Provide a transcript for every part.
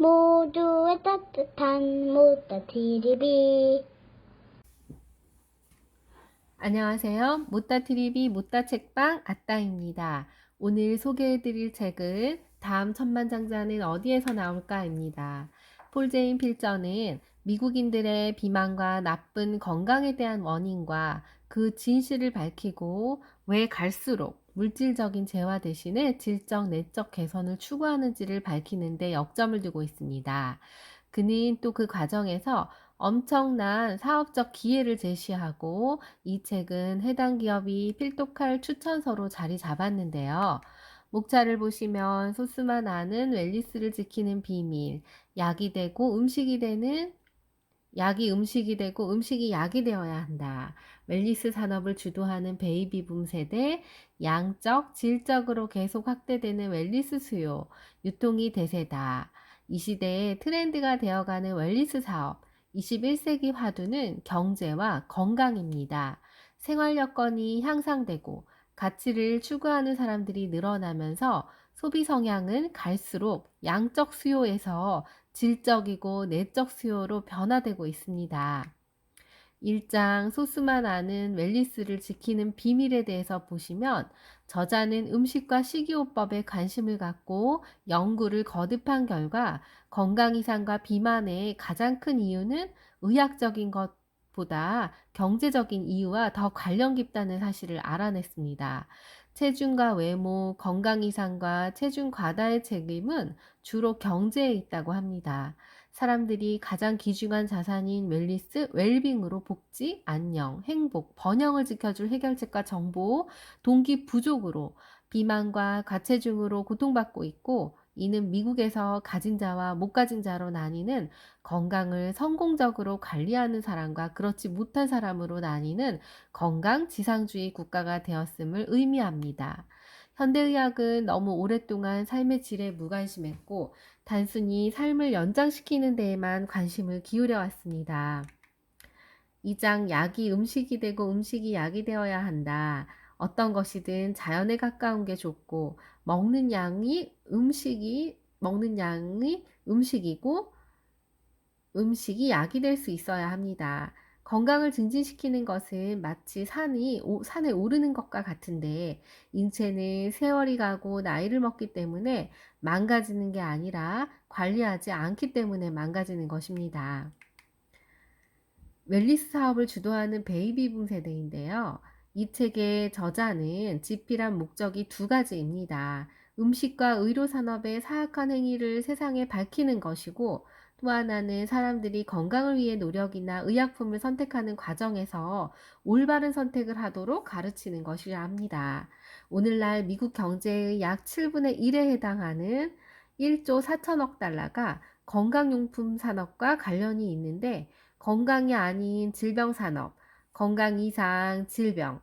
모두의 따뜻한 모따TV. 안녕하세요. 모따TV 모따책방 아따입니다. 오늘 소개해드릴 책은 다음 천만장자는 어디에서 나올까입니다. 폴 제인 필저는 미국인들의 비만과 나쁜 건강에 대한 원인과 그 진실을 밝히고 왜 갈수록 물질적인 재화 대신에 질적, 내적 개선을 추구하는지를 밝히는 데 역점을 두고 있습니다. 그는 또 그 과정에서 엄청난 사업적 기회를 제시하고 이 책은 해당 기업이 필독할 추천서로 자리 잡았는데요. 목차를 보시면 소스만 아는 웰리스를 지키는 비밀, 약이 되고 음식이 되는 약이 음식이 되고 음식이 약이 되어야 한다. 웰리스 산업을 주도하는 베이비붐 세대, 양적, 질적으로 계속 확대되는 웰리스 수요, 유통이 대세다. 이 시대의 트렌드가 되어가는 웰리스 사업, 21세기 화두는 경제와 건강입니다. 생활 여건이 향상되고 가치를 추구하는 사람들이 늘어나면서 소비 성향은 갈수록 양적 수요에서 질적이고 내적 수요로 변화되고 있습니다. 1장 소스만 아는 웰리스를 지키는 비밀에 대해서 보시면 저자는 음식과 식이요법에 관심을 갖고 연구를 거듭한 결과 건강 이상과 비만의 가장 큰 이유는 의학적인 것보다 경제적인 이유와 더 관련 깊다는 사실을 알아냈습니다. 체중과 외모, 건강 이상과 체중 과다의 책임은 주로 경제에 있다고 합니다. 사람들이 가장 귀중한 자산인 웰리스, 웰빙으로 복지, 안녕, 행복, 번영을 지켜줄 해결책과 정보, 동기 부족으로 비만과 과체중으로 고통받고 있고, 이는 미국에서 가진 자와 못 가진 자로 나뉘는 건강을 성공적으로 관리하는 사람과 그렇지 못한 사람으로 나뉘는 건강 지상주의 국가가 되었음을 의미합니다. 현대의학은 너무 오랫동안 삶의 질에 무관심했고 단순히 삶을 연장시키는 데에만 관심을 기울여 왔습니다. 2장 약이 음식이 되고 음식이 약이 되어야 한다. 어떤 것이든 자연에 가까운 게 좋고 먹는 양이 음식이고 음식이 약이 될 수 있어야 합니다. 건강을 증진시키는 것은 마치 산에 오르는 것과 같은데 인체는 세월이 가고 나이를 먹기 때문에 망가지는 게 아니라 관리하지 않기 때문에 망가지는 것입니다. 웰리스 사업을 주도하는 베이비붐 세대인데요. 이 책의 저자는 집필한 목적이 두 가지입니다. 음식과 의료 산업의 사악한 행위를 세상에 밝히는 것이고 또 하나는 사람들이 건강을 위해 노력이나 의약품을 선택하는 과정에서 올바른 선택을 하도록 가르치는 것이라 합니다. 오늘날 미국 경제의 약 7분의 1에 해당하는 1조 4천억 달러가 건강용품 산업과 관련이 있는데 건강이 아닌 질병 산업, 건강 이상 질병,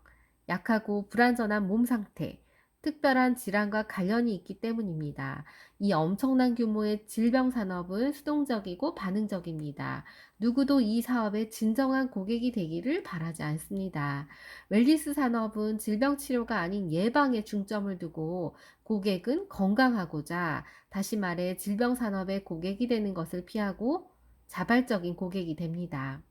약하고 불완전한 몸 상태, 특별한 질환과 관련이 있기 때문입니다. 이 엄청난 규모의 질병 산업은 수동적이고 반응적입니다. 누구도 이 사업의 진정한 고객이 되기를 바라지 않습니다. 웰리스 산업은 질병 치료가 아닌 예방에 중점을 두고 고객은 건강하고자, 다시 말해 질병 산업의 고객이 되는 것을 피하고 자발적인 고객이 됩니다.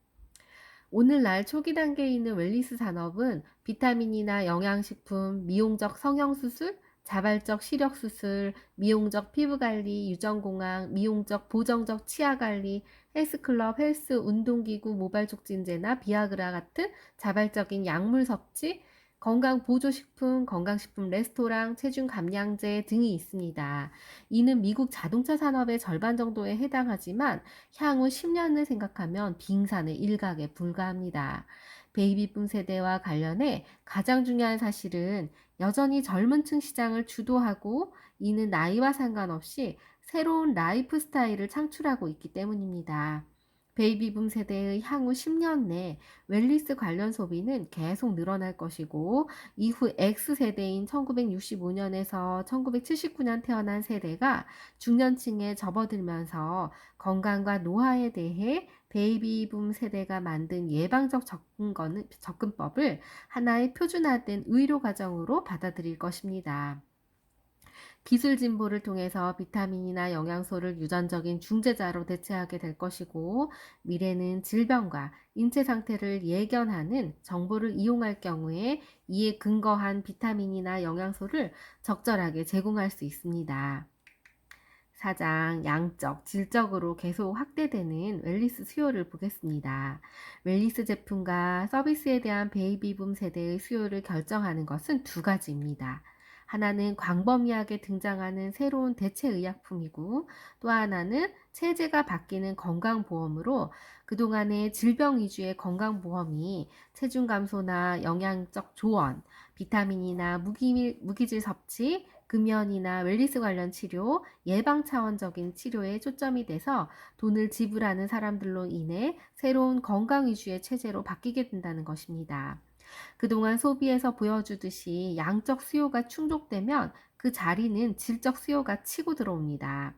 오늘날 초기 단계에 있는 웰니스 산업은 비타민이나 영양식품, 미용적 성형수술, 자발적 시력수술, 미용적 피부관리, 유전공학, 미용적 보정적 치아관리, 헬스클럽, 헬스 운동기구, 모발촉진제나 비아그라 같은 자발적인 약물 섭취, 건강보조식품, 건강식품 레스토랑, 체중 감량제 등이 있습니다. 이는 미국 자동차 산업의 절반 정도에 해당하지만 향후 10년을 생각하면 빙산의 일각에 불과합니다. 베이비붐 세대와 관련해 가장 중요한 사실은 여전히 젊은 층 시장을 주도하고 이는 나이와 상관없이 새로운 라이프 스타일을 창출하고 있기 때문입니다. 베이비붐 세대의 향후 10년 내 웰리스 관련 소비는 계속 늘어날 것이고 이후 X세대인 1965년에서 1979년 태어난 세대가 중년층에 접어들면서 건강과 노화에 대해 베이비붐 세대가 만든 예방적 접근법을 하나의 표준화된 의료 과정으로 받아들일 것입니다. 기술 진보를 통해서 비타민이나 영양소를 유전적인 중재자로 대체하게 될 것이고, 미래는 질병과 인체 상태를 예견하는 정보를 이용할 경우에 이에 근거한 비타민이나 영양소를 적절하게 제공할 수 있습니다. 4장 양적, 질적으로 계속 확대되는 웰니스 수요를 보겠습니다. 웰니스 제품과 서비스에 대한 베이비붐 세대의 수요를 결정하는 것은 두 가지입니다. 하나는 광범위하게 등장하는 새로운 대체 의약품이고, 또 하나는 체제가 바뀌는 건강보험으로 그동안의 질병 위주의 건강보험이 체중 감소나 영양적 조언, 비타민이나 무기질 섭취, 금연이나 웰니스 관련 치료, 예방 차원적인 치료에 초점이 돼서 돈을 지불하는 사람들로 인해 새로운 건강 위주의 체제로 바뀌게 된다는 것입니다. 그동안 소비에서 보여주듯이 양적 수요가 충족되면 그 자리는 질적 수요가 치고 들어옵니다.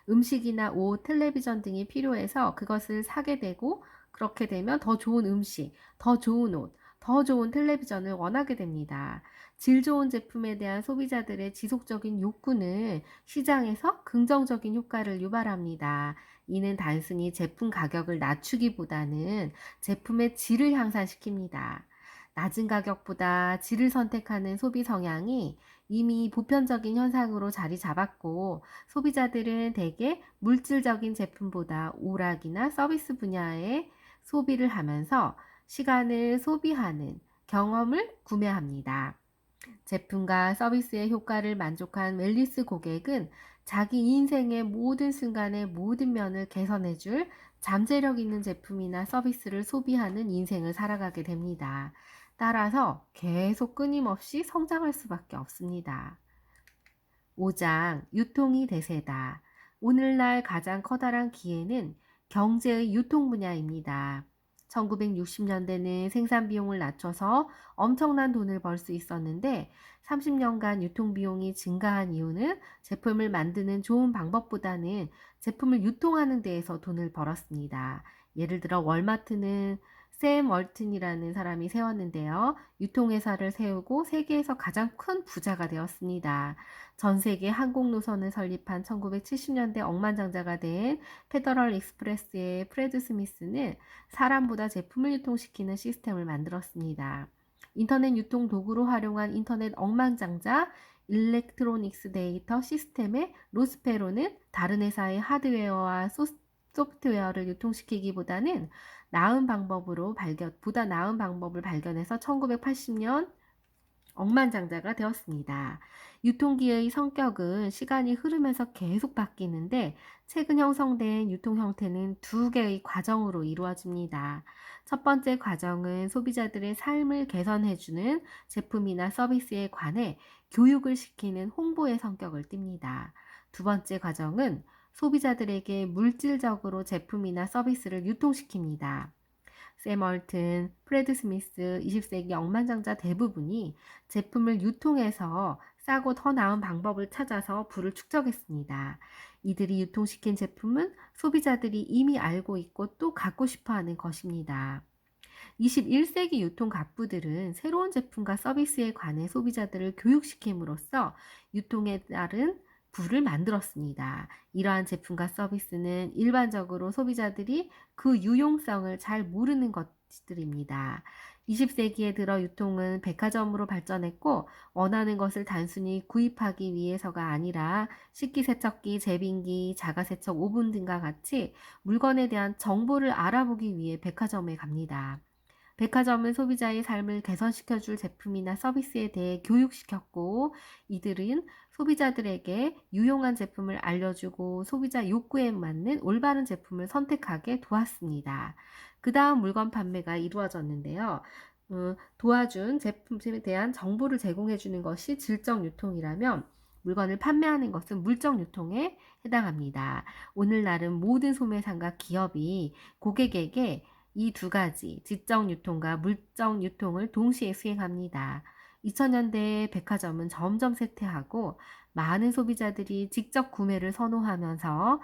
음식이나 옷, 텔레비전 등이 필요해서 그것을 사게 되고, 그렇게 되면 더 좋은 음식, 더 좋은 옷, 더 좋은 텔레비전을 원하게 됩니다. 질 좋은 제품에 대한 소비자들의 지속적인 욕구는 시장에서 긍정적인 효과를 유발합니다. 이는 단순히 제품 가격을 낮추기보다는 제품의 질을 향상시킵니다. 낮은 가격보다 질을 선택하는 소비 성향이 이미 보편적인 현상으로 자리 잡았고, 소비자들은 대개 물질적인 제품보다 오락이나 서비스 분야에 소비를 하면서 시간을 소비하는 경험을 구매합니다. 제품과 서비스의 효과를 만족한 웰니스 고객은 자기 인생의 모든 순간의 모든 면을 개선해줄 잠재력 있는 제품이나 서비스를 소비하는 인생을 살아가게 됩니다. 따라서 계속 끊임없이 성장할 수밖에 없습니다. 5장 유통이 대세다. 오늘날 가장 커다란 기회는 경제의 유통 분야입니다. 1960년대는 생산 비용을 낮춰서 엄청난 돈을 벌 수 있었는데 30년간 유통 비용이 증가한 이유는 제품을 만드는 좋은 방법보다는 제품을 유통하는 데에서 돈을 벌었습니다. 예를 들어 월마트는 샘 월튼이라는 사람이 세웠는데요. 유통회사를 세우고 세계에서 가장 큰 부자가 되었습니다. 전 세계 항공 노선을 설립한 1970년대 억만장자가 된 페더럴 익스프레스의 프레드 스미스는 사람보다 제품을 유통시키는 시스템을 만들었습니다. 인터넷 유통 도구로 활용한 인터넷 억만장자 일렉트로닉스 데이터 시스템의 로스페로는 다른 회사의 하드웨어와 소프트웨어를 유통시키기보다는 보다 나은 방법을 발견해서 1980년 억만장자가 되었습니다. 유통기의 성격은 시간이 흐르면서 계속 바뀌는데 최근 형성된 유통 형태는 두 개의 과정으로 이루어집니다. 첫 번째 과정은 소비자들의 삶을 개선해주는 제품이나 서비스에 관해 교육을 시키는 홍보의 성격을 띱니다. 두 번째 과정은 소비자들에게 물질적으로 제품이나 서비스를 유통시킵니다. 샘 얼튼, 프레드 스미스, 20세기 억만장자 대부분이 제품을 유통해서 싸고 더 나은 방법을 찾아서 부를 축적했습니다. 이들이 유통시킨 제품은 소비자들이 이미 알고 있고 또 갖고 싶어 하는 것입니다. 21세기 유통 갑부들은 새로운 제품과 서비스에 관해 소비자들을 교육시킴으로써 유통에 따른 부를 만들었습니다. 이러한 제품과 서비스는 일반적으로 소비자들이 그 유용성을 잘 모르는 것들입니다. 20세기에 들어 유통은 백화점으로 발전했고 원하는 것을 단순히 구입하기 위해서가 아니라 식기세척기, 제빙기, 자가세척 오븐 등과 같이 물건에 대한 정보를 알아보기 위해 백화점에 갑니다. 백화점은 소비자의 삶을 개선시켜줄 제품이나 서비스에 대해 교육시켰고 이들은 소비자들에게 유용한 제품을 알려주고 소비자 욕구에 맞는 올바른 제품을 선택하게 도왔습니다. 그 다음 물건 판매가 이루어졌는데요. 도와준 제품에 대한 정보를 제공해 주는 것이 질적 유통이라면 물건을 판매하는 것은 물적 유통에 해당합니다. 오늘날은 모든 소매상과 기업이 고객에게 이 두 가지, 지적 유통과 물적 유통을 동시에 수행합니다. 2000년대에 백화점은 점점 쇠퇴하고 많은 소비자들이 직접 구매를 선호하면서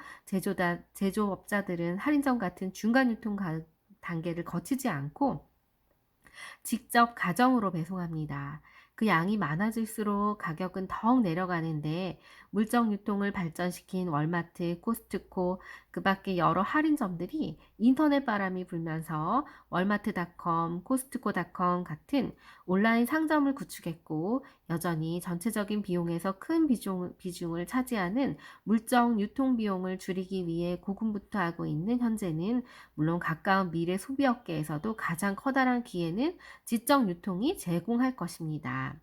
제조업자들은 할인점 같은 중간 유통 단계를 거치지 않고 직접 가정으로 배송합니다. 그 양이 많아질수록 가격은 더욱 내려가는데 물정 유통을 발전시킨 월마트, 코스트코, 그 밖에 여러 할인점들이 인터넷 바람이 불면서 월마트닷컴, 코스트코닷컴 같은 온라인 상점을 구축했고, 여전히 전체적인 비용에서 큰 비중을 차지하는 물정 유통 비용을 줄이기 위해 고군분투하고 있는 현재는 물론 가까운 미래 소비업계에서도 가장 커다란 기회는 지적 유통이 제공할 것입니다.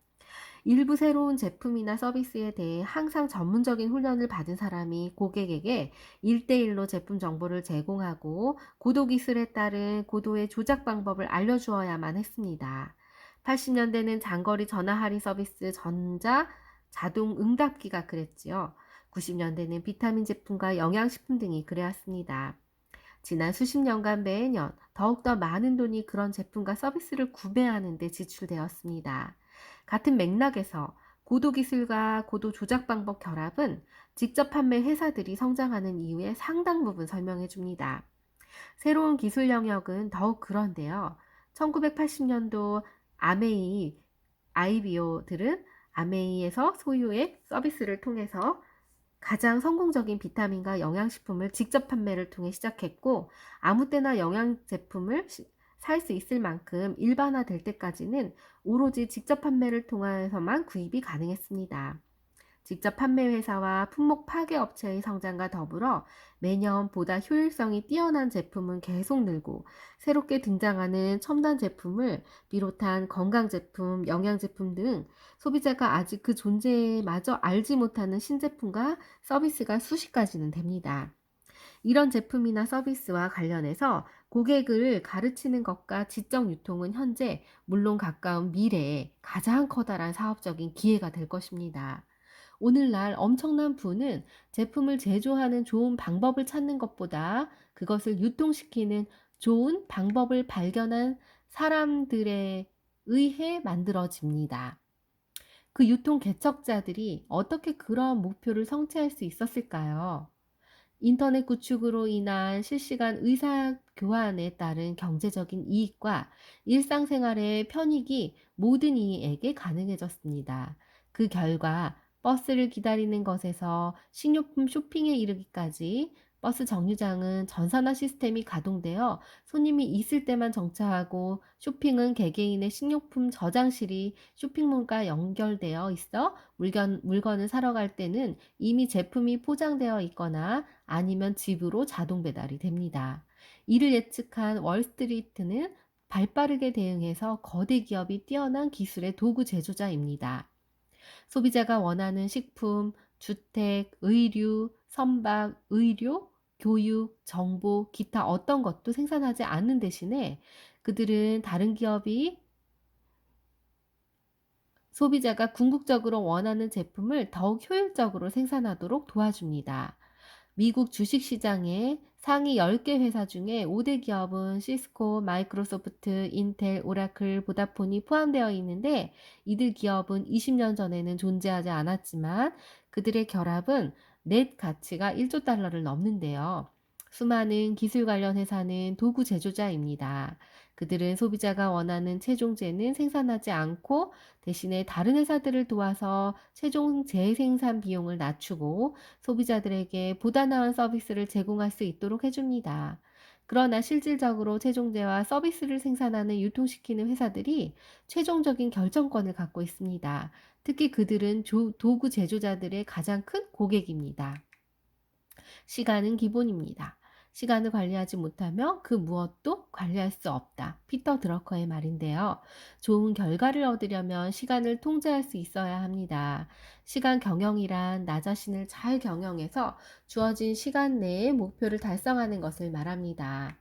일부 새로운 제품이나 서비스에 대해 항상 전문적인 훈련을 받은 사람이 고객에게 1대1로 제품 정보를 제공하고 고도 기술에 따른 고도의 조작 방법을 알려주어야만 했습니다. 80년대는 장거리 전화 할인 서비스 전자 자동 응답기가 그랬지요. 90년대는 비타민 제품과 영양식품 등이 그래왔습니다. 지난 수십 년간 매년 더욱더 많은 돈이 그런 제품과 서비스를 구매하는 데 지출되었습니다. 같은 맥락에서 고도 기술과 고도 조작 방법 결합은 직접 판매 회사들이 성장하는 이유의 상당 부분 설명해 줍니다. 새로운 기술 영역은 더욱 그런데요. 1980년도 아메이, 아이비오들은 아메이에서 소유의 서비스를 통해서 가장 성공적인 비타민과 영양식품을 직접 판매를 통해 시작했고, 아무 때나 영양 제품을 살 수 있을 만큼 일반화될 때까지는 오로지 직접 판매를 통해서만 구입이 가능했습니다. 직접 판매 회사와 품목 파괴 업체의 성장과 더불어 매년 보다 효율성이 뛰어난 제품은 계속 늘고, 새롭게 등장하는 첨단 제품을 비롯한 건강 제품, 영양 제품 등 소비자가 아직 그 존재마저 알지 못하는 신제품과 서비스가 수십 가지는 됩니다. 이런 제품이나 서비스와 관련해서 고객을 가르치는 것과 지적 유통은 현재, 물론 가까운 미래에 가장 커다란 사업적인 기회가 될 것입니다. 오늘날 엄청난 부는 제품을 제조하는 좋은 방법을 찾는 것보다 그것을 유통시키는 좋은 방법을 발견한 사람들에 의해 만들어집니다. 그 유통 개척자들이 어떻게 그러한 목표를 성취할 수 있었을까요? 인터넷 구축으로 인한 실시간 의사 교환에 따른 경제적인 이익과 일상생활의 편익이 모든 이에게 가능해졌습니다. 그 결과 버스를 기다리는 것에서 식료품 쇼핑에 이르기까지 버스 정류장은 전산화 시스템이 가동되어 손님이 있을 때만 정차하고, 쇼핑은 개개인의 식료품 저장실이 쇼핑몰과 연결되어 있어 물건을 사러 갈 때는 이미 제품이 포장되어 있거나 아니면 집으로 자동 배달이 됩니다. 이를 예측한 월스트리트는 발빠르게 대응해서 거대 기업이 뛰어난 기술의 도구 제조자입니다. 소비자가 원하는 식품, 주택, 의류, 선박, 의료, 교육, 정보, 기타 어떤 것도 생산하지 않는 대신에 그들은 다른 기업이 소비자가 궁극적으로 원하는 제품을 더욱 효율적으로 생산하도록 도와줍니다. 미국 주식시장의 상위 10개 회사 중에 5대 기업은 시스코, 마이크로소프트, 인텔, 오라클, 보다폰이 포함되어 있는데, 이들 기업은 20년 전에는 존재하지 않았지만 그들의 결합은 넷 가치가 1조 달러를 넘는데요. 수많은 기술 관련 회사는 도구 제조자입니다. 그들은 소비자가 원하는 최종재는 생산하지 않고 대신에 다른 회사들을 도와서 최종 재생산 비용을 낮추고 소비자들에게 보다 나은 서비스를 제공할 수 있도록 해줍니다. 그러나 실질적으로 최종재와 서비스를 생산하는 유통시키는 회사들이 최종적인 결정권을 갖고 있습니다. 특히 그들은 도구 제조자들의 가장 큰 고객입니다. 시간은 기본입니다. 시간을 관리하지 못하면 그 무엇도 관리할 수 없다. 피터 드러커의 말인데요. 좋은 결과를 얻으려면 시간을 통제할 수 있어야 합니다. 시간 경영이란 나 자신을 잘 경영해서 주어진 시간 내에 목표를 달성하는 것을 말합니다.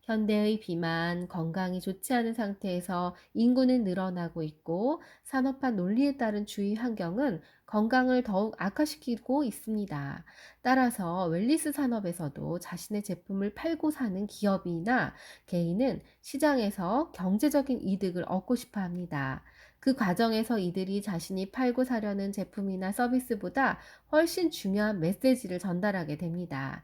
현대의 비만, 건강이 좋지 않은 상태에서 인구는 늘어나고 있고, 산업화 논리에 따른 주위 환경은 건강을 더욱 악화시키고 있습니다. 따라서 웰니스 산업에서도 자신의 제품을 팔고 사는 기업이나 개인은 시장에서 경제적인 이득을 얻고 싶어 합니다. 그 과정에서 이들이 자신이 팔고 사려는 제품이나 서비스보다 훨씬 중요한 메시지를 전달하게 됩니다.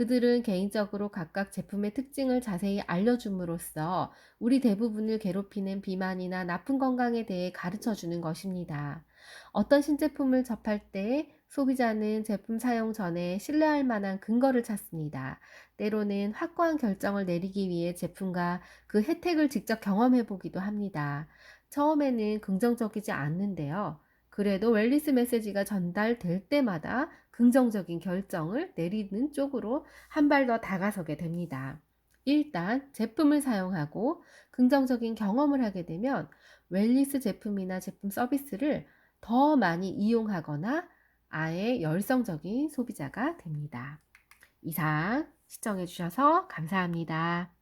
그들은 개인적으로 각각 제품의 특징을 자세히 알려줌으로써 우리 대부분을 괴롭히는 비만이나 나쁜 건강에 대해 가르쳐 주는 것입니다. 어떤 신제품을 접할 때 소비자는 제품 사용 전에 신뢰할 만한 근거를 찾습니다. 때로는 확고한 결정을 내리기 위해 제품과 그 혜택을 직접 경험해 보기도 합니다. 처음에는 긍정적이지 않는데요. 그래도 웰니스 메시지가 전달될 때마다 긍정적인 결정을 내리는 쪽으로 한 발 더 다가서게 됩니다. 일단 제품을 사용하고 긍정적인 경험을 하게 되면 웰니스 제품이나 제품 서비스를 더 많이 이용하거나 아예 열성적인 소비자가 됩니다. 이상 시청해 주셔서 감사합니다.